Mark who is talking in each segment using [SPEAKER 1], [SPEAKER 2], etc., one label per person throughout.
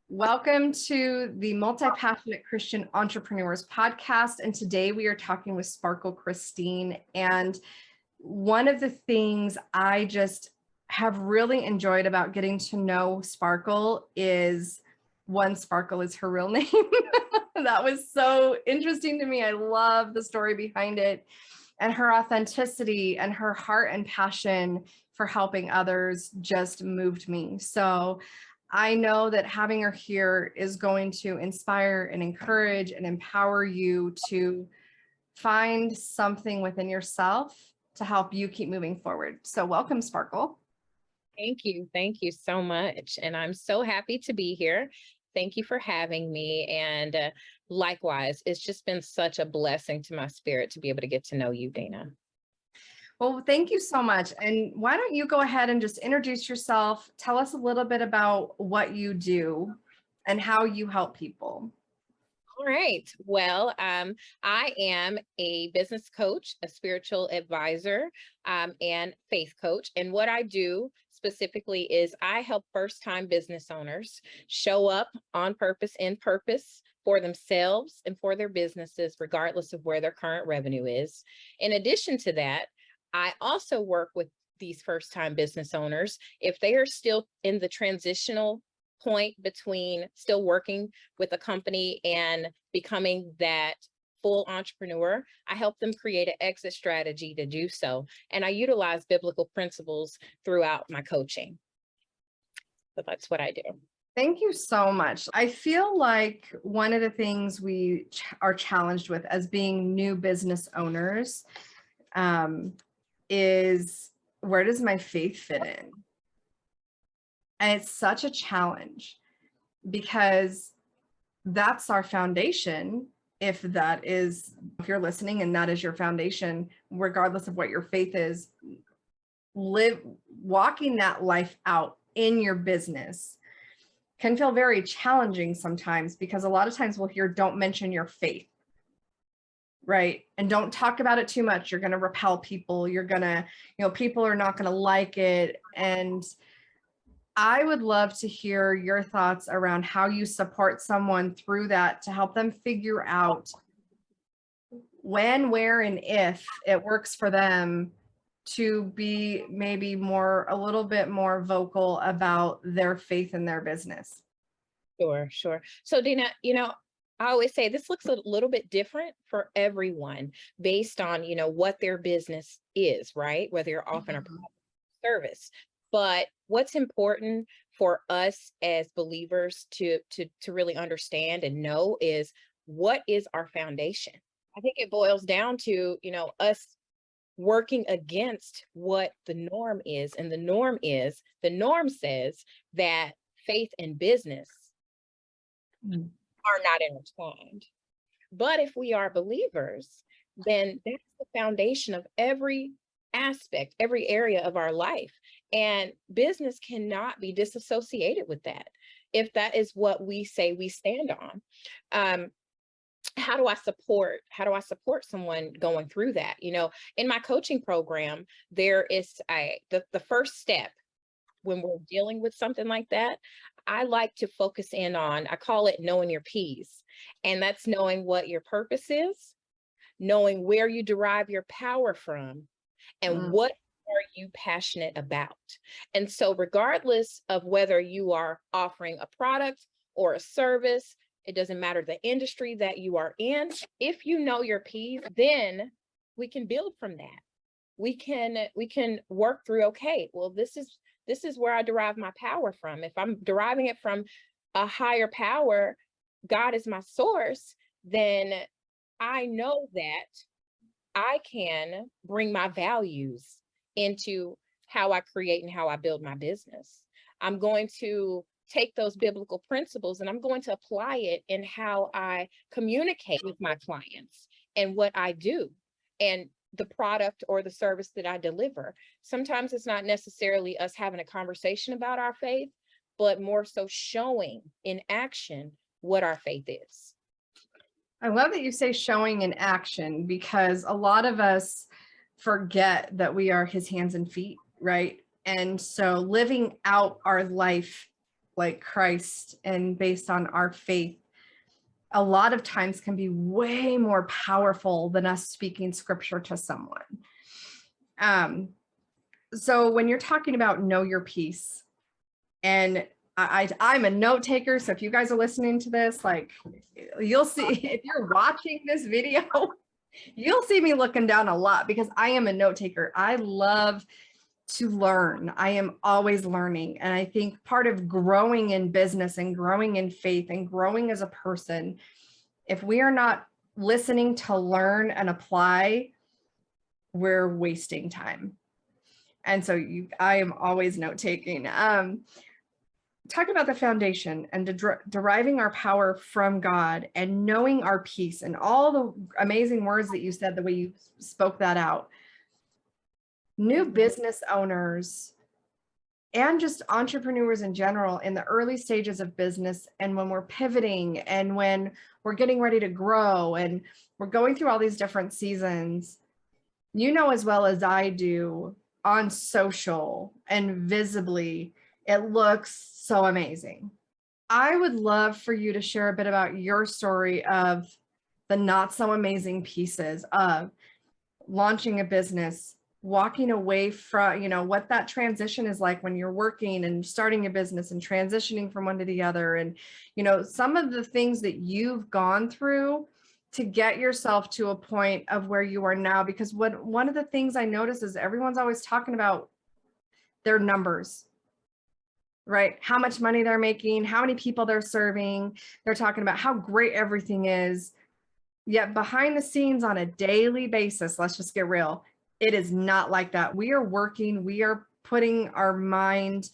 [SPEAKER 1] Welcome to the Multi-Passionate Christian Entrepreneurs podcast. And today we are talking with Sparkle Christine. And one of the things I just have really enjoyed about getting to know Sparkle is, one, Sparkle is her real name. That was so interesting to me. I love the story behind it and her authenticity and her heart and passion for helping others just moved me. So I know that having her here is going to inspire and encourage and empower you to find something within yourself to help you keep moving forward. So welcome, Sparkle.
[SPEAKER 2] Thank you. Thank you so much. And I'm so happy to be here. Thank you for having me. And likewise, it's just been such a blessing to my spirit to be able to get to know you, Dena.
[SPEAKER 1] Well, thank you so much. And why don't you go ahead and just introduce yourself, tell us a little bit about what you do and how you help people.
[SPEAKER 2] All right. Well, I am a business coach, a spiritual advisor, and faith coach. And what I do specifically is I help first-time business owners show up on purpose, in purpose for themselves and for their businesses, regardless of where their current revenue is. In addition to that, I also work with these first-time business owners if they are still in the transitional point between still working with a company and becoming that full entrepreneur. I help them create an exit strategy to do so. And I utilize biblical principles throughout my coaching. So that's what I do.
[SPEAKER 1] Thank you so much. I feel like one of the things we are challenged with as being new business owners is, where does my faith fit in? And it's such a challenge because that's our foundation. If you're listening and that is your foundation, regardless of what your faith is, walking that life out in your business can feel very challenging sometimes, because a lot of times we'll hear, don't mention your faith, right? And don't talk about it too much. You're going to repel people. People are not going to like it. And I would love to hear your thoughts around how you support someone through that to help them figure out when, where, and if it works for them to be maybe a little bit more vocal about their faith in their business.
[SPEAKER 2] Sure. So Dena, I always say this looks a little bit different for everyone based on, what their business is, right? Whether you're offering a product or service. But what's important for us as believers to really understand and know is, what is our foundation? I think it boils down to, us working against what the norm is. And the norm says that faith and business are not intertwined. But if we are believers, then that's the foundation of every aspect, every area of our life. And business cannot be disassociated with that, if that is what we say we stand on. How do I support someone going through that? In my coaching program, there is the first step when we're dealing with something like that. I like to focus in on, I call it knowing your P's. And that's knowing what your purpose is, knowing where you derive your power from, and what are you passionate about? And so regardless of whether you are offering a product or a service, it doesn't matter the industry that you are in. If you know your P's, then we can build from that. We can work through, okay, well, this is where I derive my power from. If I'm deriving it from a higher power, God is my source, then I know that I can bring my values into how I create and how I build my business. I'm going to take those biblical principles and I'm going to apply it in how I communicate with my clients and what I do and the product or the service that I deliver. Sometimes it's not necessarily us having a conversation about our faith, but more so showing in action what our faith is.
[SPEAKER 1] I love that you say showing in action, because a lot of us forget that we are his hands and feet, right? And so living out our life like Christ and based on our faith, a lot of times can be way more powerful than us speaking scripture to someone. So when you're talking about know your piece, and I'm a note taker, so if you guys are listening to this, like, you'll see, if you're watching this video, you'll see me looking down a lot because I am a note taker. I love to learn. I am always learning. And I think part of growing in business and growing in faith and growing as a person, if we are not listening to learn and apply, we're wasting time. And so I am always note taking. Talk about the foundation and deriving our power from God and knowing our peace and all the amazing words that you said, the way you spoke that out. New business owners and just entrepreneurs in general in the early stages of business, and when we're pivoting and when we're getting ready to grow and we're going through all these different seasons, you know as well as I do, on social and visibly, it looks so amazing. I would love for you to share a bit about your story of the not so amazing pieces of launching a business, walking away from, what that transition is like when you're working and starting a business and transitioning from one to the other. And, some of the things that you've gone through to get yourself to a point of where you are now, because one of the things I notice is everyone's always talking about their numbers, right? How much money they're making, how many people they're serving. They're talking about how great everything is. Yet behind the scenes on a daily basis, let's just get real, it is not like that. We are working, we are putting our mind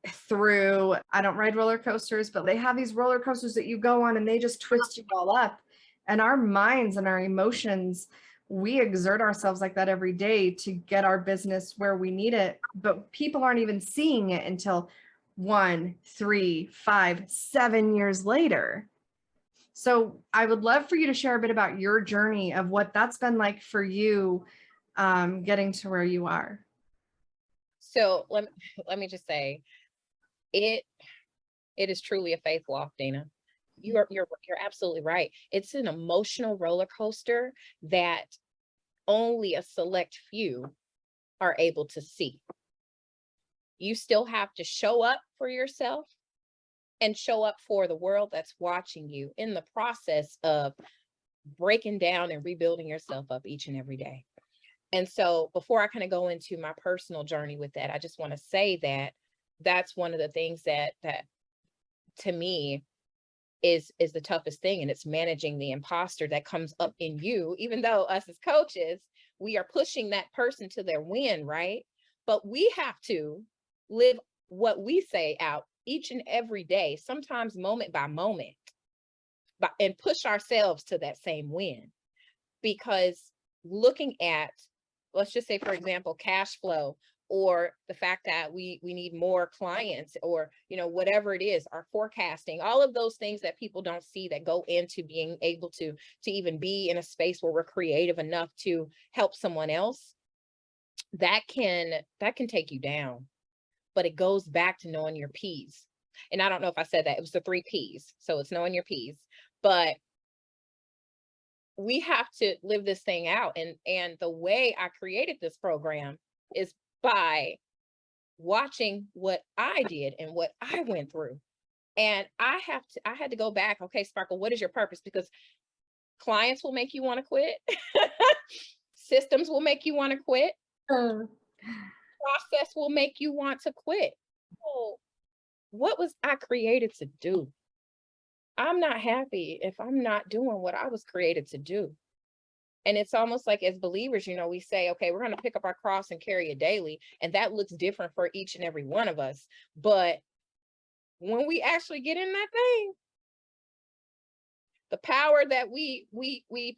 [SPEAKER 1] through, I don't ride roller coasters, but they have these roller coasters that you go on and they just twist you all up. And our minds and our emotions, we exert ourselves like that every day to get our business where we need it. But people aren't even seeing it until 1, 3, 5, 7 years later. So I would love for you to share a bit about your journey of what that's been like for you, getting to where you are.
[SPEAKER 2] So let me just say, it is truly a faith walk, Dena. You're absolutely right. It's an emotional roller coaster that only a select few are able to see. You still have to show up for yourself and show up for the world that's watching you in the process of breaking down and rebuilding yourself up each and every day. And so before I kind of go into my personal journey with that, I just want to say that that's one of the things that to me is the toughest thing. And it's managing the imposter that comes up in you, even though us as coaches, we are pushing that person to their win, right? But we have to live what we say out each and every day, sometimes moment by moment, and push ourselves to that same win. Because looking at, let's just say, for example, cash flow, or the fact that we need more clients, or whatever it is, our forecasting, all of those things that people don't see that go into being able to even be in a space where we're creative enough to help someone else, that can take you down. But it goes back to knowing your P's. And I don't know if I said that, it was the 3 P's. So it's knowing your P's, but we have to live this thing out. And the way I created this program is by watching what I did and what I went through. And I had to go back. Okay, Sparkle, what is your purpose? Because clients will make you want to quit. Systems will make you want to quit. Process will make you want to quit. So what was I created to do? I'm not happy if I'm not doing what I was created to do. And it's almost like, as believers, we say, okay, we're going to pick up our cross and carry it daily. And that looks different for each and every one of us. But when we actually get in that thing, the power that we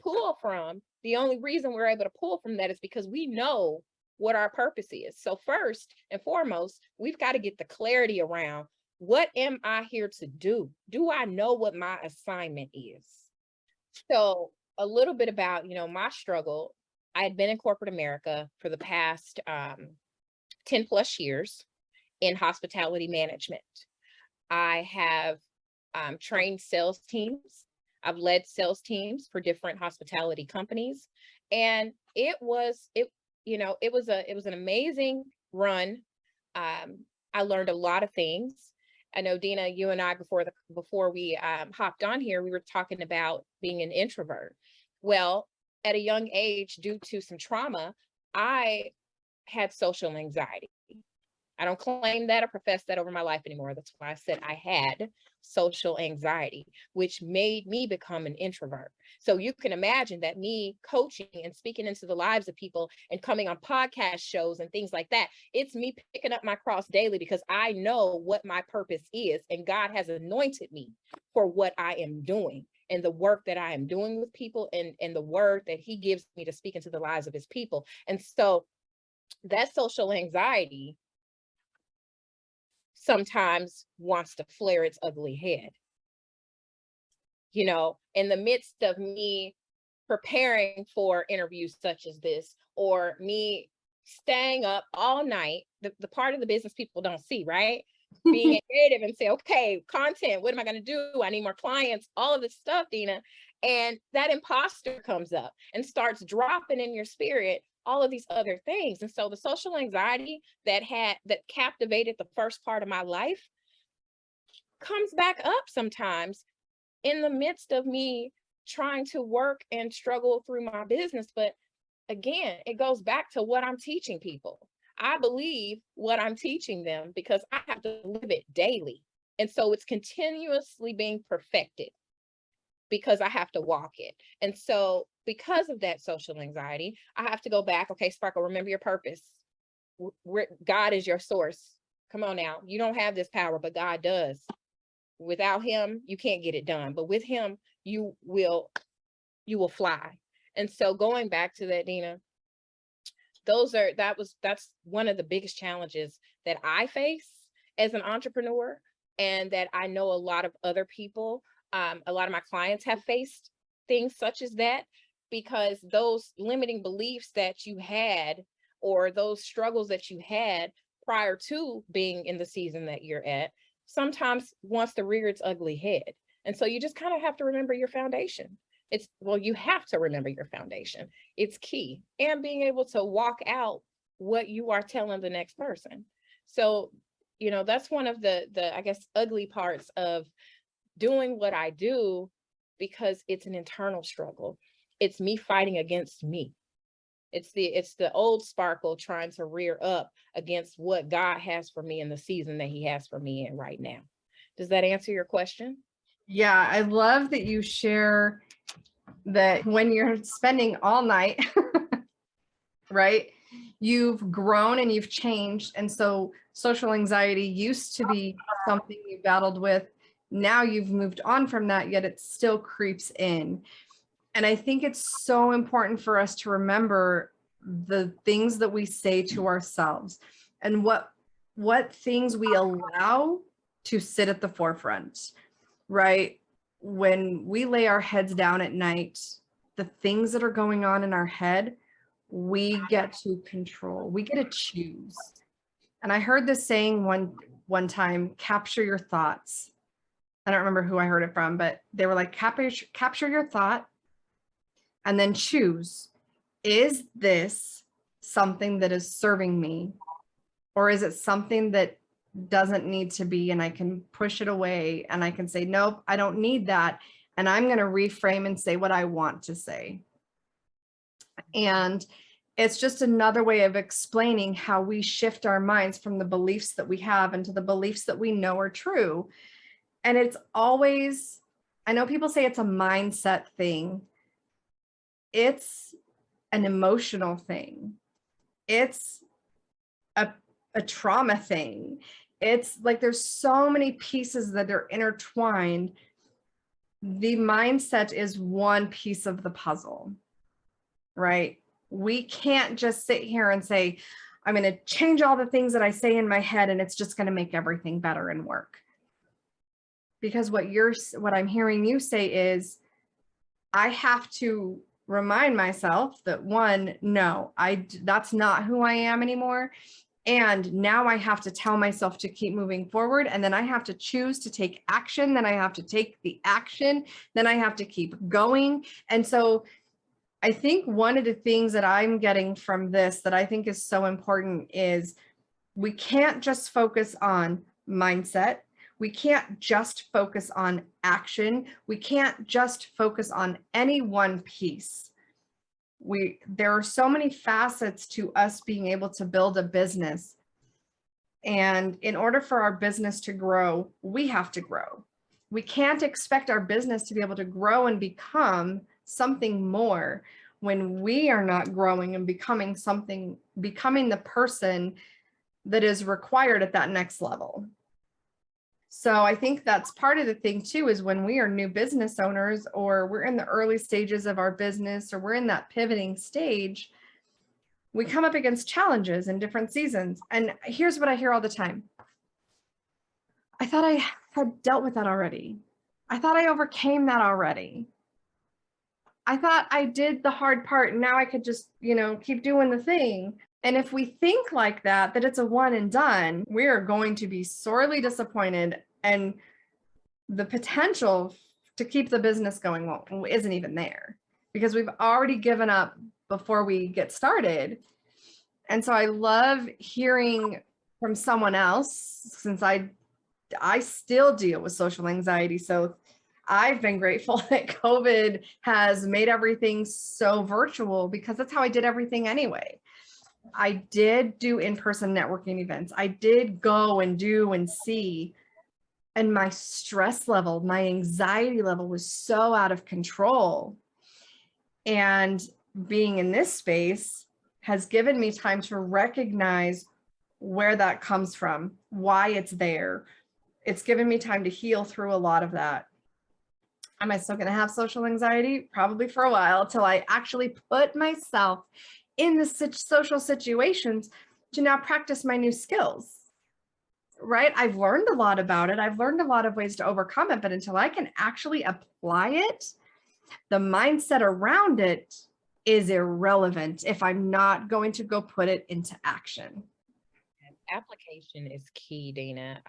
[SPEAKER 2] pull from, the only reason we're able to pull from that is because we know what our purpose is. So first and foremost, we've got to get the clarity around, what am I here to do? Do I know what my assignment is? So a little bit about, my struggle. I had been in corporate America for the past 10 plus years in hospitality management. I have trained sales teams. I've led sales teams for different hospitality companies. And it was an amazing run. I learned a lot of things. I know, Dena, you and I, before we hopped on here, we were talking about being an introvert. Well, at a young age, due to some trauma, I had social anxiety. I don't claim that or profess that over my life anymore. That's why I said I had social anxiety, which made me become an introvert. So you can imagine that me coaching and speaking into the lives of people and coming on podcast shows and things like that, it's me picking up my cross daily because I know what my purpose is, and God has anointed me for what I am doing and the work that I am doing with people, and the word that he gives me to speak into the lives of his people. And so that social anxiety sometimes wants to flare its ugly head. In the midst of me preparing for interviews such as this, or me staying up all night, the part of the business people don't see, right? Being creative and say, okay, content, what am I going to do? I need more clients, all of this stuff, Dena. And that imposter comes up and starts dropping in your spirit all of these other things. And so the social anxiety that captivated the first part of my life comes back up sometimes in the midst of me trying to work and struggle through my business. But again, it goes back to what I'm teaching people. I believe what I'm teaching them because I have to live it daily. And so it's continuously being perfected because I have to walk it. And so because of that social anxiety, I have to go back. Okay, Sparkle, remember your purpose. God is your source. Come on now. You don't have this power, but God does. Without him, you can't get it done. But with him, you will fly. And so going back to that, Dena, that's one of the biggest challenges that I face as an entrepreneur, and that I know a lot of other people, a lot of my clients have faced things such as that, because those limiting beliefs that you had, or those struggles that you had prior to being in the season that you're at, sometimes wants to rear its ugly head. And so you just kind of have to remember your foundation. You have to remember your foundation. It's key. And being able to walk out what you are telling the next person. So, that's one of the I guess, ugly parts of doing what I do, because it's an internal struggle. It's me fighting against me. It's the old Sparkle trying to rear up against what God has for me in the season that he has for me in right now. Does that answer your question?
[SPEAKER 1] Yeah, I love that you share that when you're spending all night, right, you've grown and you've changed. And so social anxiety used to be something you battled with. Now you've moved on from that, yet it still creeps in. And I think it's so important for us to remember the things that we say to ourselves and what things we allow to sit at the forefront, right? When we lay our heads down at night, the things that are going on in our head, we get to control, we get to choose. And I heard this saying one time, capture your thoughts. I don't remember who I heard it from, but they were like, capture your thought and then choose. Is this something that is serving me? Or is it something that doesn't need to be, and I can push it away and I can say, nope, I don't need that. And I'm going to reframe and say what I want to say. And it's just another way of explaining how we shift our minds from the beliefs that we have into the beliefs that we know are true. And it's always, I know people say it's a mindset thing. It's an emotional thing. It's a trauma thing. It's like there's so many pieces that are intertwined. The mindset is one piece of the puzzle, right? We can't just sit here and say, I'm going to change all the things that I say in my head and it's just going to make everything better and work. Because what I'm hearing you say is, I have to remind myself that one, no, that's not who I am anymore. And now I have to tell myself to keep moving forward. And then I have to choose to take action. Then I have to take the action. Then I have to keep going. And so I think one of the things that I'm getting from this that I think is so important is we can't just focus on mindset. We can't just focus on action. We can't just focus on any one piece. There are so many facets to us being able to build a business. And in order for our business to grow, we have to grow. We can't expect our business to be able to grow and become something more when we are not growing and becoming the person that is required at that next level. So I think that's part of the thing too, is when we are new business owners, or we're in the early stages of our business, or we're in that pivoting stage, we come up against challenges in different seasons. And here's what I hear all the time. I thought I had dealt with that already. I thought I overcame that already. I thought I did the hard part and now I could just, keep doing the thing. And if we think like that it's a one and done, we are going to be sorely disappointed. And the potential to keep the business going isn't even there, because we've already given up before we get started. And so I love hearing from someone else, since I still deal with social anxiety. So I've been grateful that COVID has made everything so virtual, because that's how I did everything anyway. I did do in-person networking events. I did go and do and see. And my stress level, my anxiety level was so out of control. And being in this space has given me time to recognize where that comes from, why it's there. It's given me time to heal through a lot of that. Am I still going to have social anxiety? Probably for a while, till I actually put myself in the social situations to now practice my new skills, right? I've learned a lot about it. I've learned a lot of ways to overcome it, but until I can actually apply it, the mindset around it is irrelevant if I'm not going to go put it into action.
[SPEAKER 2] Application is key, Dena.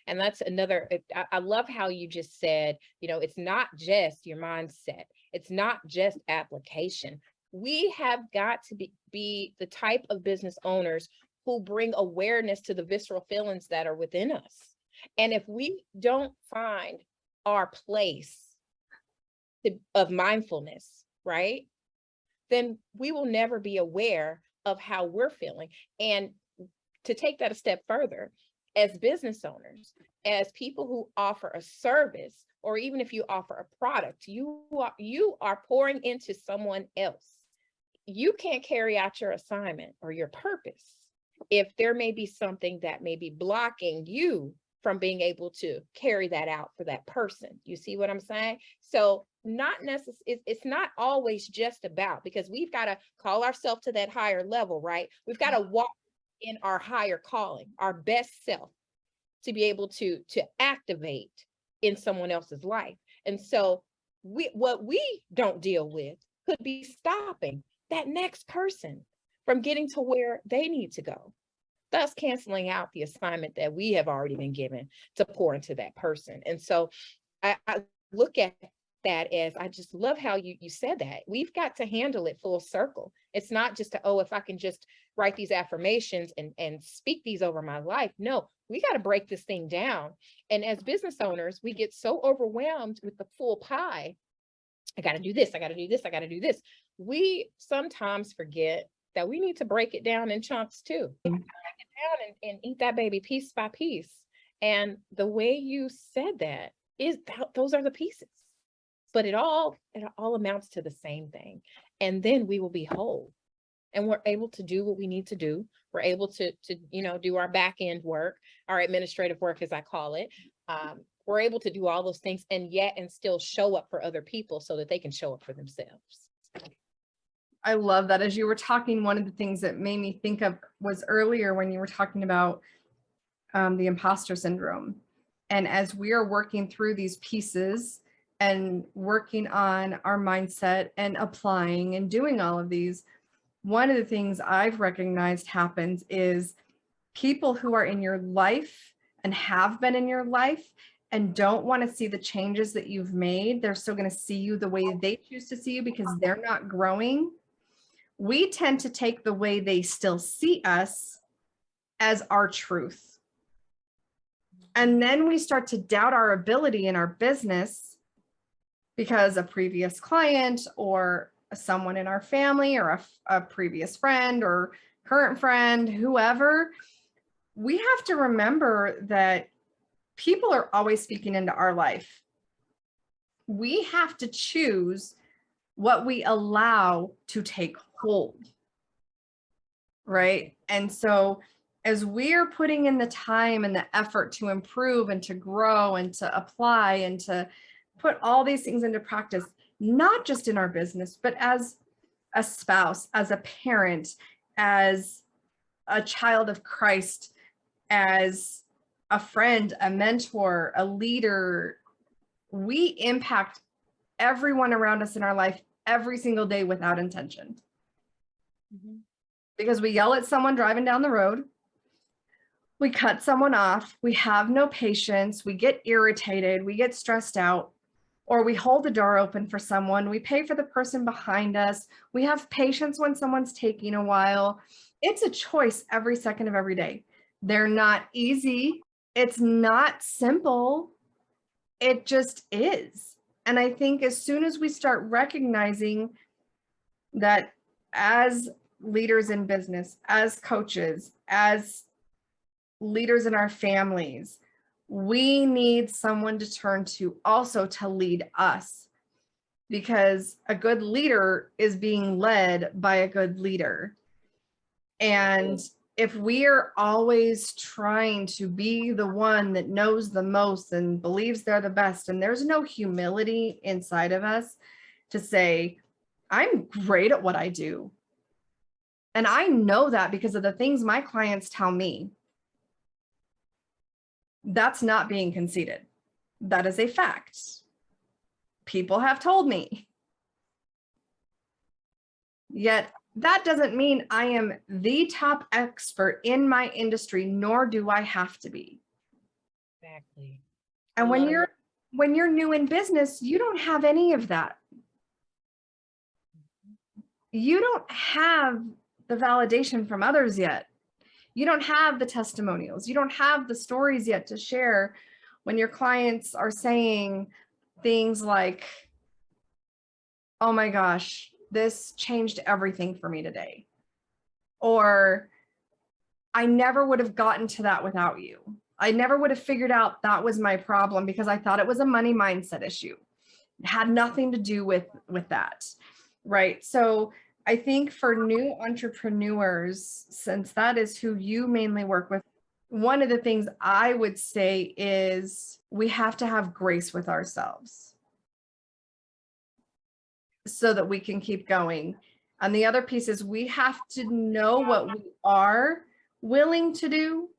[SPEAKER 2] And that's another, I love how you just said, it's not just your mindset. It's not just application. We have got to be the type of business owners who bring awareness to the visceral feelings that are within us. And if we don't find our place of mindfulness, right, then we will never be aware of how we're feeling. And to take that a step further, as business owners, as people who offer a service, or even if you offer a product, you are pouring into someone else. You can't carry out your assignment or your purpose if there may be something that may be blocking you from being able to carry that out for that person. You see what I'm saying? So it's not always just about, because we've got to call ourselves to that higher level, right? We've got to walk in our higher calling, our best self, to be able to activate in someone else's life. And so what we don't deal with could be stopping that next person from getting to where they need to go, thus canceling out the assignment that we have already been given to pour into that person. And so I look at that as, I just love how you said that. We've got to handle it full circle. It's not just if I can just write these affirmations and speak these over my life. No, we got to break this thing down. And as business owners, we get so overwhelmed with the full pie. I got to do this. I got to do this. I got to do this. We sometimes forget that we need to break it down in chunks too. Break it down and eat that baby piece by piece. And the way you said that is those are the pieces. But it all amounts to the same thing. And then we will be whole. And we're able to do what we need to do. We're able to do our back end work, our administrative work, as I call it. We're able to do all those things and still show up for other people so that they can show up for themselves.
[SPEAKER 1] I love that. As you were talking, one of the things that made me think of was earlier when you were talking about the imposter syndrome. And as we are working through these pieces and working on our mindset and applying and doing all of these, one of the things I've recognized happens is people who are in your life and have been in your life and don't want to see the changes that you've made. They're still going to see you the way they choose to see you because they're not growing. We tend to take the way they still see us as our truth. And then we start to doubt our ability in our business because a previous client or someone in our family or a previous friend or current friend, whoever, we have to remember that people are always speaking into our life. We have to choose what we allow to take hold, right? And so as we're putting in the time and the effort to improve and to grow and to apply and to put all these things into practice, not just in our business, but as a spouse, as a parent, as a child of Christ, as a friend, a mentor, a leader, we impact everyone around us in our life every single day without intention. Because we yell at someone driving down the road, we cut someone off, we have no patience, we get irritated, we get stressed out, or we hold the door open for someone, we pay for the person behind us, we have patience when someone's taking a while. It's a choice every second of every day. They're not easy. It's not simple. It just is. And I think as soon as we start recognizing that as leaders in business, as coaches, as leaders in our families, we need someone to turn to also to lead us, because a good leader is being led by a good leader. And if we are always trying to be the one that knows the most and believes they're the best, and there's no humility inside of us to say, I'm great at what I do. And I know that because of the things my clients tell me. That's not being conceited. That is a fact. People have told me. Yet that doesn't mean I am the top expert in my industry, nor do I have to be.
[SPEAKER 2] Exactly.
[SPEAKER 1] And when you're new in business, you don't have any of that. You don't have the validation from others yet. You don't have the testimonials. You don't have the stories yet to share when your clients are saying things like, oh my gosh, this changed everything for me today. Or I never would have gotten to that without you. I never would have figured out that was my problem because I thought it was a money mindset issue. It had nothing to do with that, right? So I think for new entrepreneurs, since that is who you mainly work with, one of the things I would say is we have to have grace with ourselves so that we can keep going. And the other piece is we have to know what we are willing to do,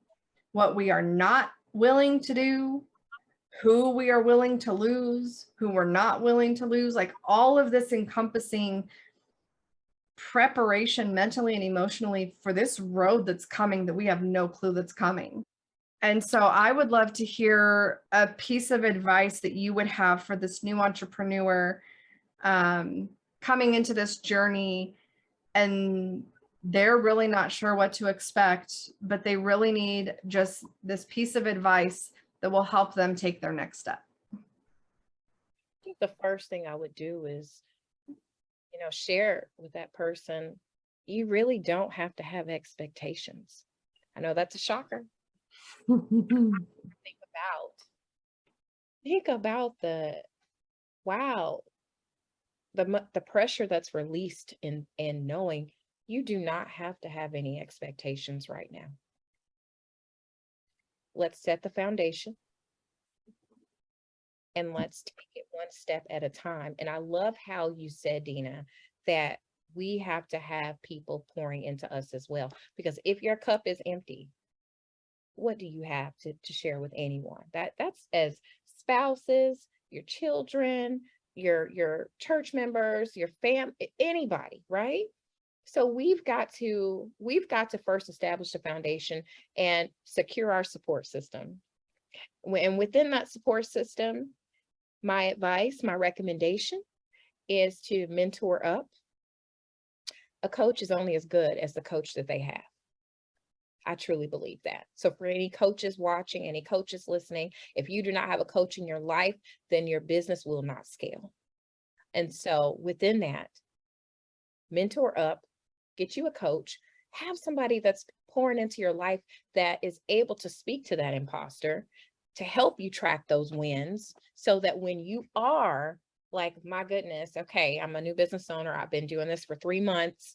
[SPEAKER 1] what we are not willing to do, who we are willing to lose, who we're not willing to lose, like all of this encompassing preparation mentally and emotionally for this road that's coming that we have no clue that's coming. And so I would love to hear a piece of advice that you would have for this new entrepreneur coming into this journey, and they're really not sure what to expect, but they really need just this piece of advice that will help them take their next step.
[SPEAKER 2] I think the first thing I would do is, share with that person, you really don't have to have expectations. I know that's a shocker. Think about the pressure that's released in knowing you do not have to have any expectations right now. Let's set the foundation and let's take it one step at a time. And I love how you said, Dena, that we have to have people pouring into us as well, because if your cup is empty, what do you have to share with anyone? That's as spouses, your children, your church members, your anybody, right? So we've got to first establish a foundation and secure our support system. And within that support system, my advice, my recommendation is to mentor up. A coach is only as good as the coach that they have. I truly believe that. So for any coaches watching, any coaches listening, if you do not have a coach in your life, then your business will not scale. And so within that, mentor up, get you a coach, have somebody that's pouring into your life that is able to speak to that imposter, to help you track those wins, so that when you are like, my goodness, okay, I'm a new business owner, I've been doing this for 3 months.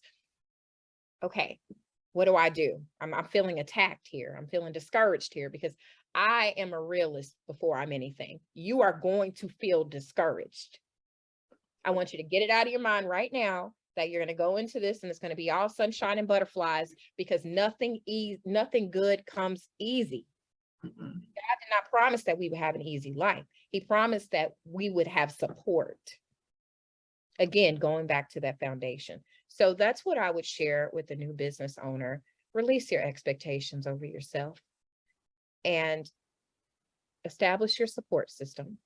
[SPEAKER 2] Okay, what do I do? I'm feeling attacked here. I'm feeling discouraged here, because I am a realist before I'm anything. You are going to feel discouraged. I want you to get it out of your mind right now that you're going to go into this and it's going to be all sunshine and butterflies, because nothing good comes easy. God did not promise that we would have an easy life. He promised that we would have support. Again, going back to that foundation. So that's what I would share with the new business owner. Release your expectations over yourself and establish your support system.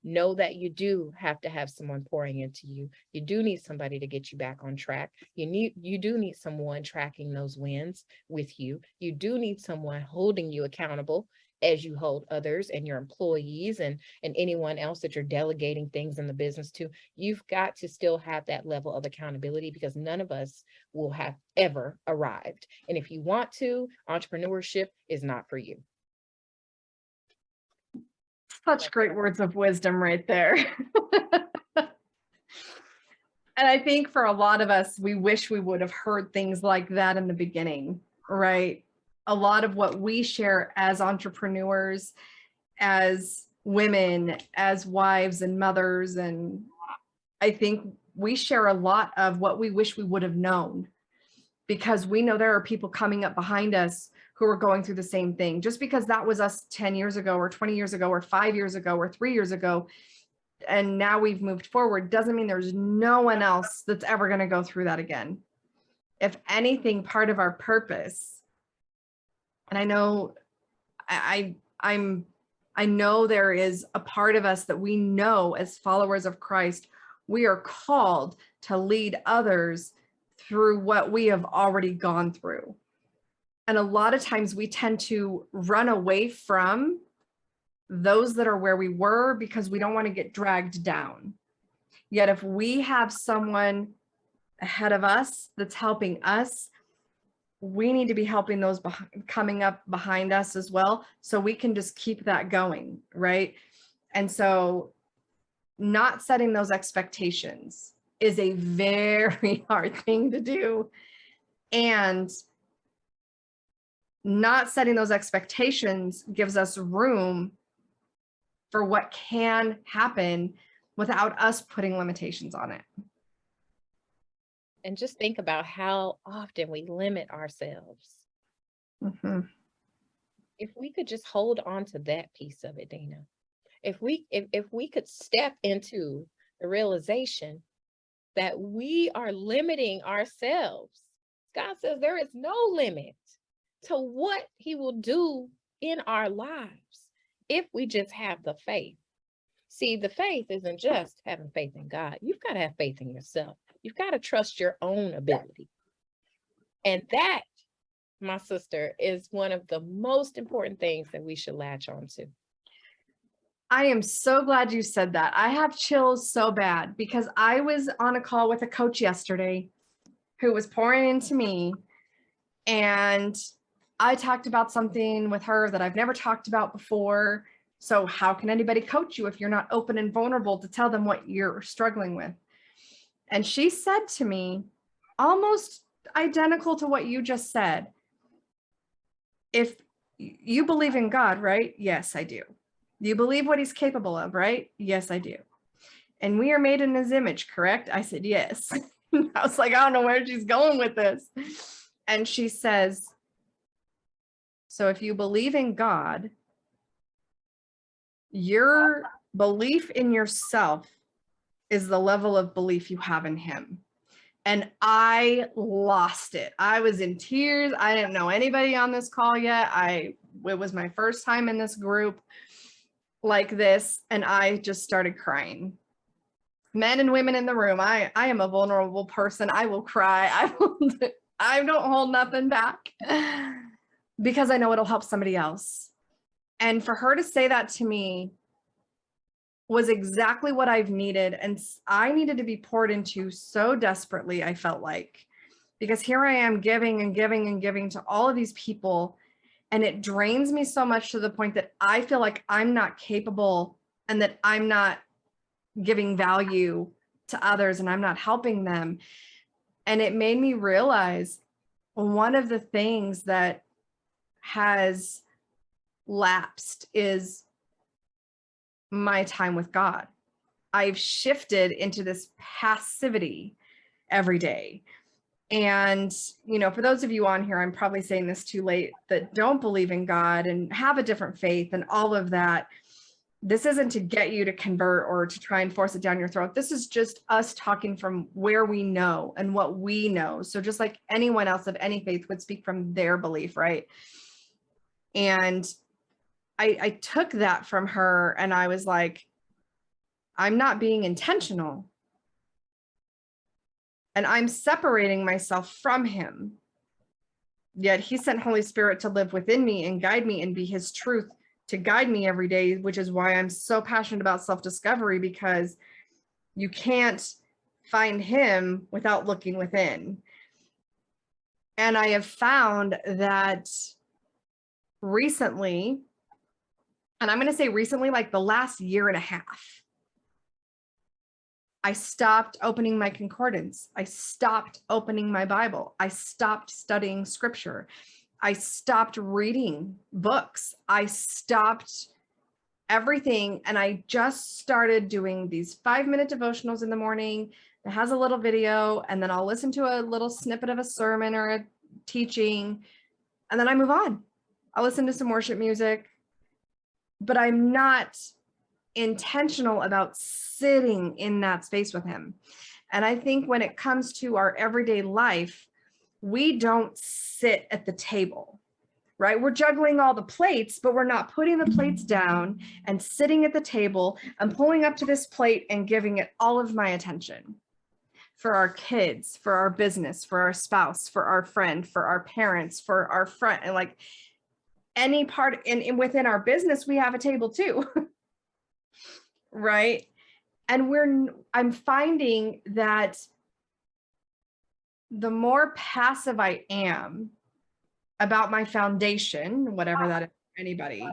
[SPEAKER 2] Know that you do have to have someone pouring into you. You do need somebody to get you back on track. You do need someone tracking those wins with you. You do need someone holding you accountable as you hold others and your employees and anyone else that you're delegating things in the business to. You've got to still have that level of accountability, because none of us will have ever arrived. And if you want to, entrepreneurship is not for you.
[SPEAKER 1] Such great words of wisdom right there. And I think for a lot of us, we wish we would have heard things like that in the beginning, right? A lot of what we share as entrepreneurs, as women, as wives and mothers, and I think we share a lot of what we wish we would have known, because we know there are people coming up behind us who are going through the same thing. Just because that was us 10 years ago or 20 years ago or 5 years ago or 3 years ago, and now we've moved forward, doesn't mean there's no one else that's ever going to go through that again. If anything, part of our purpose, and I know I know there is a part of us that we know as followers of Christ, we are called to lead others through what we have already gone through. And a lot of times we tend to run away from those that are where we were because we don't want to get dragged down. Yet if we have someone ahead of us that's helping us, we need to be helping those coming up behind us as well, so we can just keep that going, right? And so not setting those expectations is a very hard thing to do. And not setting those expectations gives us room for what can happen without us putting limitations on it.
[SPEAKER 2] And just think about how often we limit ourselves.
[SPEAKER 1] Mm-hmm.
[SPEAKER 2] If we could just hold on to that piece of it, Dena, if we could step into the realization that we are limiting ourselves. God says there is no limit to what he will do in our lives if we just have the faith. See, the faith isn't just having faith in God. You've got to have faith in yourself. You've got to trust your own ability. And that, my sister, is one of the most important things that we should latch on to.
[SPEAKER 1] I am so glad you said that. I have chills so bad because I was on a call with a coach yesterday who was pouring into me, and I talked about something with her that I've never talked about before. So how can anybody coach you if you're not open and vulnerable to tell them what you're struggling with? And she said to me, almost identical to what you just said, if you believe in God, right? Yes, I do. You believe what he's capable of, right? Yes, I do. And we are made in his image, correct? I said, yes. I was like, I don't know where she's going with this. And she says, so if you believe in God, your belief in yourself is the level of belief you have in him. And I lost it. I was in tears. I didn't know anybody on this call yet. It was my first time in this group like this, and I just started crying. Men and women in the room, I am a vulnerable person. I will cry. I don't hold nothing back because I know it'll help somebody else. And for her to say that to me was exactly what I've needed. And I needed to be poured into so desperately, I felt like, because here I am giving and giving and giving to all of these people. And it drains me so much to the point that I feel like I'm not capable and that I'm not giving value to others and I'm not helping them. And it made me realize one of the things that has lapsed is my time with God. I've shifted into this passivity every day. And, you know, for those of you on here, I'm probably saying this too late, that don't believe in God and have a different faith and all of that. This isn't to get you to convert or to try and force it down your throat. This is just us talking from where we know and what we know. So just like anyone else of any faith would speak from their belief, right? And I took that from her and I was like, I'm not being intentional. And I'm separating myself from him. Yet he sent Holy Spirit to live within me and guide me and be his truth to guide me every day, which is why I'm so passionate about self-discovery, because you can't find him without looking within. And I have found that recently, and I'm going to say recently, like the last year and a half, I stopped opening my concordance. I stopped opening my Bible. I stopped studying scripture. I stopped reading books. I stopped everything. And I just started doing these 5-minute devotionals in the morning that has a little video. And then I'll listen to a little snippet of a sermon or a teaching. And then I move on. I'll listen to some worship music. But I'm not intentional about sitting in that space with him. And I think when it comes to our everyday life, we don't sit at the table, right? We're juggling all the plates, but we're not putting the plates down and sitting at the table and pulling up to this plate and giving it all of my attention for our kids, for our business, for our spouse, for our friend, for our parents, for our friend, and like any part in within our business, we have a table too. Right? And I'm finding that the more passive I am about my foundation, whatever that is for anybody,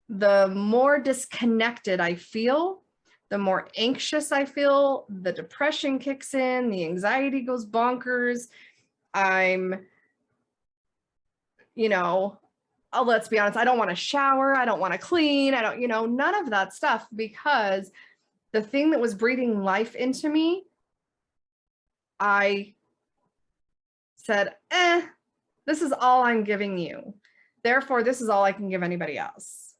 [SPEAKER 1] the more disconnected I feel, the more anxious I feel, the depression kicks in, the anxiety goes bonkers. I'm, you know, oh, let's be honest, I don't want to shower. I don't want to clean. I don't, none of that stuff, because the thing that was breathing life into me, I said, this is all I'm giving you. Therefore, this is all I can give anybody else.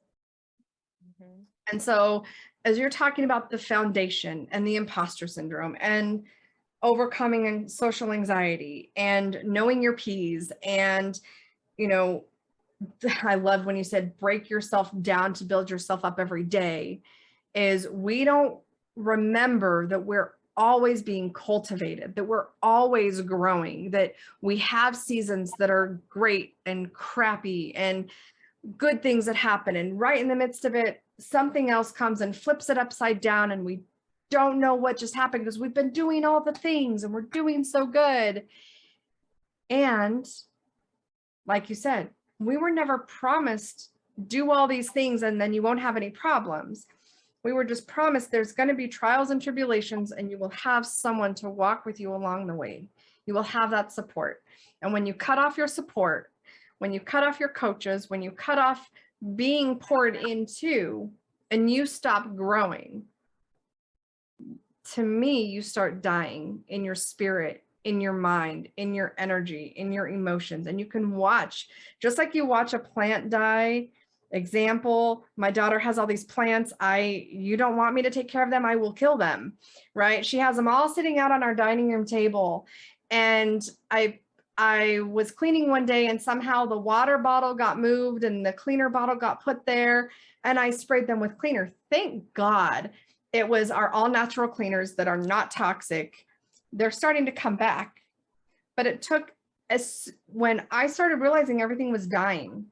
[SPEAKER 1] Mm-hmm. And so as you're talking about the foundation and the imposter syndrome and overcoming social anxiety and knowing your P's and, I love when you said break yourself down to build yourself up every day, is we don't remember that we're always being cultivated, that we're always growing, that we have seasons that are great and crappy and good things that happen. And right in the midst of it, something else comes and flips it upside down. And we don't know what just happened because we've been doing all the things and we're doing so good. And like you said, we were never promised do all these things and then you won't have any problems. We were just promised there's going to be trials and tribulations and you will have someone to walk with you along the way. You will have that support. And when you cut off your support, when you cut off your coaches, when you cut off being poured into and you stop growing, to me, you start dying in your spirit, in your mind, in your energy, in your emotions. And you can watch, just like you watch a plant die Example, my daughter has all these plants. You don't want me to take care of them, I will kill them, right? She has them all sitting out on our dining room table. And I was cleaning one day and somehow the water bottle got moved and the cleaner bottle got put there and I sprayed them with cleaner. Thank God it was our all natural cleaners that are not toxic. They're starting to come back, but it took when I started realizing everything was dying.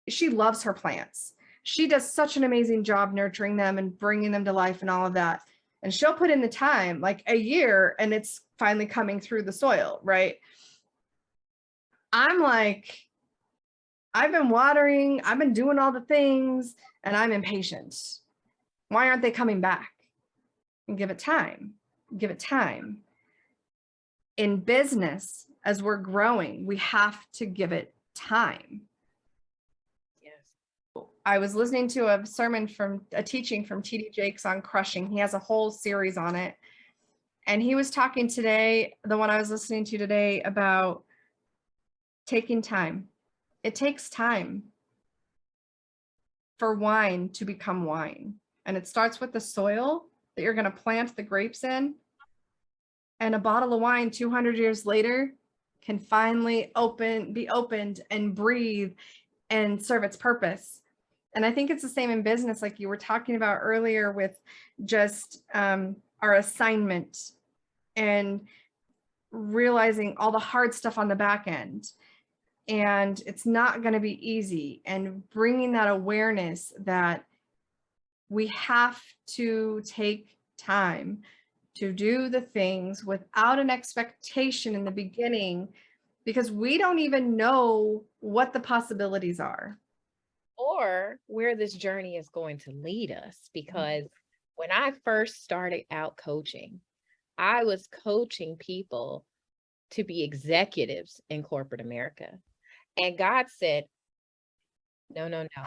[SPEAKER 1] She loves her plants. She does such an amazing job nurturing them and bringing them to life and all of that. And she'll put in the time, like a year, and it's finally coming through the soil, right? I'm like, I've been watering, I've been doing all the things, and I'm impatient. Why aren't they coming back? And give it time. Give it time. In business, as we're growing, we have to give it time. I was listening to a sermon from a teaching from T.D. Jakes on crushing. He has a whole series on it. And he was talking today, the one I was listening to today, about taking time. It takes time for wine to become wine. And it starts with the soil that you're going to plant the grapes in. And a bottle of wine 200 years later can finally be opened and breathe and serve its purpose. And I think it's the same in business, like you were talking about earlier with just our assignment and realizing all the hard stuff on the back end. And it's not going to be easy, and bringing that awareness that we have to take time to do the things without an expectation in the beginning, because we don't even know what the possibilities are.
[SPEAKER 2] Or where this journey is going to lead us. Because when I first started out coaching, I was coaching people to be executives in corporate America. And God said, no, no, no.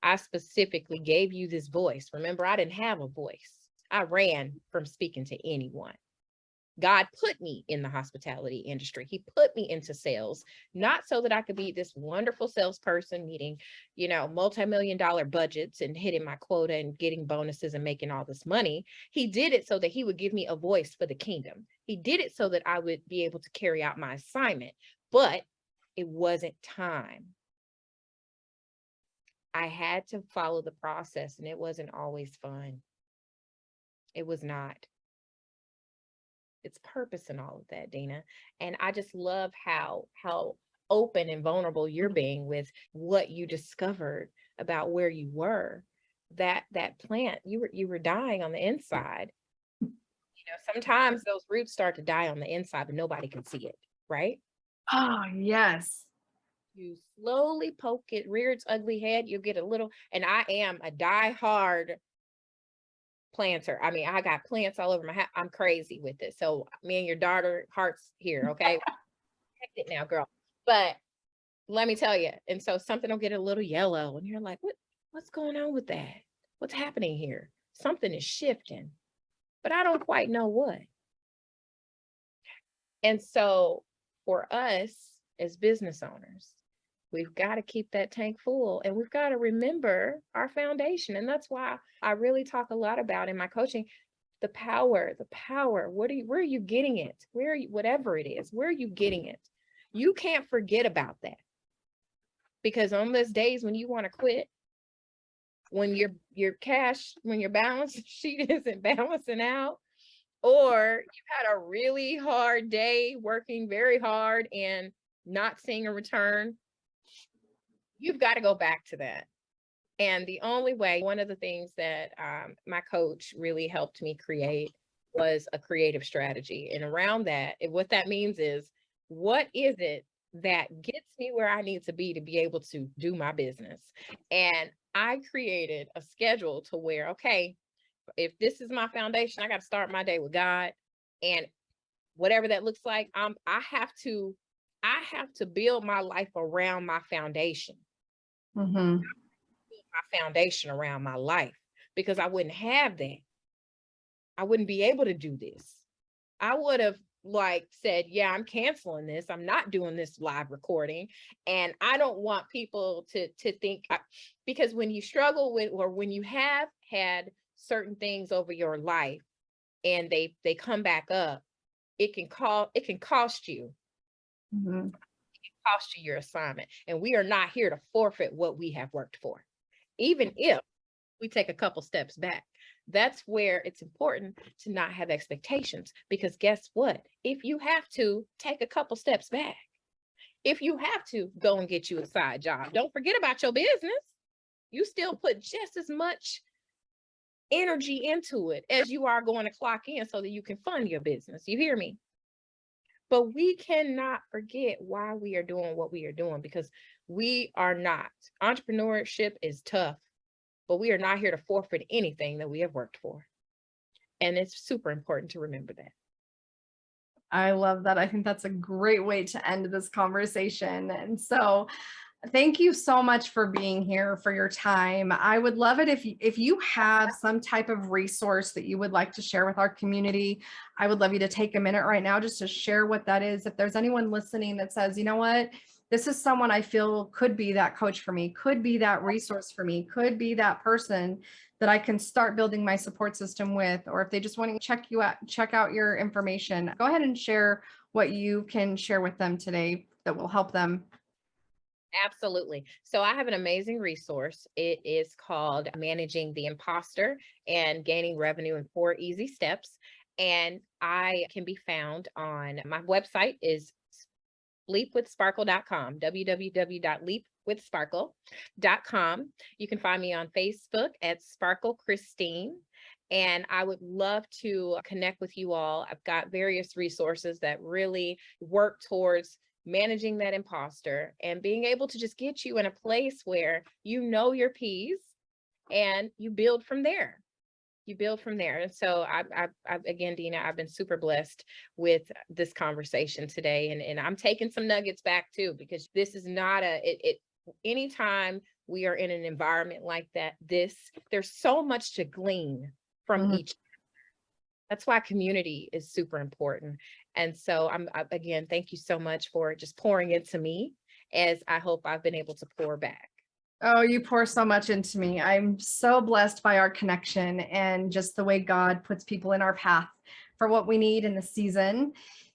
[SPEAKER 2] I specifically gave you this voice. Remember, I didn't have a voice. I ran from speaking to anyone. God put me in the hospitality industry. He put me into sales, not so that I could be this wonderful salesperson meeting, multi-million-dollar budgets and hitting my quota and getting bonuses and making all this money. He did it so that he would give me a voice for the kingdom. He did it so that I would be able to carry out my assignment, but it wasn't time. I had to follow the process, and it wasn't always fun. It was not. It's purpose and all of that, Dena. And I just love how open and vulnerable you're being with what you discovered about where you were. That plant, you were dying on the inside. Sometimes those roots start to die on the inside, but nobody can see it, right?
[SPEAKER 1] Oh, yes.
[SPEAKER 2] You slowly poke it, rear its ugly head, you get a little, and I am a die-hard planter. I mean, I got plants all over my house. I'm crazy with it. So me and your daughter, hearts here, okay? Check it now, girl. But let me tell you, and so something will get a little yellow, and you're like, what's going on with that? What's happening here? Something is shifting, but I don't quite know what. And so for us as business owners, we've got to keep that tank full, and we've got to remember our foundation. And that's why I really talk a lot about in my coaching, the power. Where are you getting it? Whatever it is, where are you getting it? You can't forget about that, because on those days when you want to quit, when your balance sheet isn't balancing out, or you've had a really hard day working very hard and not seeing a return, you've got to go back to that. And the only way, one of the things that my coach really helped me create was a creative strategy. And around that, what that means is, what is it that gets me where I need to be able to do my business? And I created a schedule to where, okay, if this is my foundation, I got to start my day with God. And whatever that looks like, I have to build my life around my foundation.
[SPEAKER 1] Mm-hmm.
[SPEAKER 2] My foundation around my life, because I wouldn't have that. I wouldn't be able to do this. I would have like said, yeah, I'm canceling this. I'm not doing this live recording. And I don't want people to think, because when you struggle with, or when you have had certain things over your life and they come back up, it can cost you.
[SPEAKER 1] Mhm.
[SPEAKER 2] Cost you your assignment. And we are not here to forfeit what we have worked for, even if we take a couple steps back. That's where it's important to not have expectations, because guess what? If you have to take a couple steps back, if you have to go and get you a side job, don't forget about your business. You still put just as much energy into it as you are going to clock in so that you can fund your business. You hear me? But we cannot forget why we are doing what we are doing, because we are not. Entrepreneurship is tough, but we are not here to forfeit anything that we have worked for. And it's super important to remember that.
[SPEAKER 1] I love that. I think that's a great way to end this conversation. And so thank you so much for being here, for your time. I would love it if you have some type of resource that you would like to share with our community. I would love you to take a minute right now just to share what that is. If there's anyone listening that says, you know what, this is someone I feel could be that coach for me, could be that resource for me, could be that person that I can start building my support system with, or if they just want to check out your information, go ahead and share what you can share with them today that will help them.
[SPEAKER 2] Absolutely. So I have an amazing resource. It is called Managing the Imposter and Gaining Revenue in 4 Easy Steps. And I can be found on my website is leapwithsparkle.com, www.leapwithsparkle.com. You can find me on Facebook at Sparkle Christine. And I would love to connect with you all. I've got various resources that really work towards managing that imposter and being able to just get you in a place where you know your P's and you build from there. And so I again, Dena, I've been super blessed with this conversation today, and I'm taking some nuggets back too, because this is not anytime we are in an environment like that, there's so much to glean from each. That's why community is super important. And so again, thank you so much for just pouring into me, as I hope I've been able to pour back.
[SPEAKER 1] Oh, you pour so much into me. I'm so blessed by our connection and just the way God puts people in our path for what we need in the season.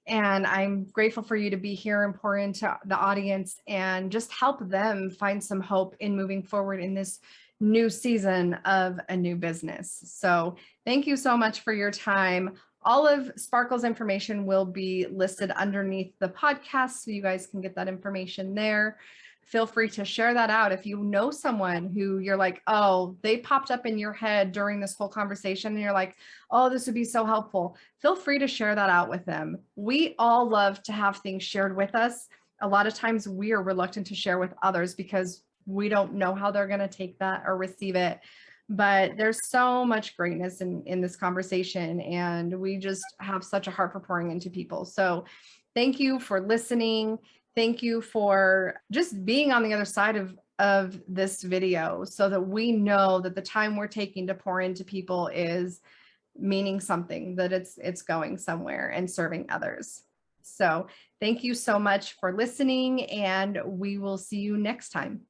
[SPEAKER 1] And I'm grateful for you to be here and pour into the audience and just help them find some hope in moving forward in this new season of a new business. So thank you so much for your time. All of Sparkle's information will be listed underneath the podcast, so you guys can get that information there. Feel free to share that out. If you know someone who you're like, oh, they popped up in your head during this whole conversation and you're like, oh, this would be so helpful, feel free to share that out with them. We all love to have things shared with us. A lot of times we are reluctant to share with others because we don't know how they're going to take that or receive it. But there's so much greatness in this conversation, and we just have such a heart for pouring into people. So thank you for listening. Thank you for just being on the other side of this video, so that we know that the time we're taking to pour into people is meaning something, that it's going somewhere and serving others. So thank you so much for listening, and we will see you next time.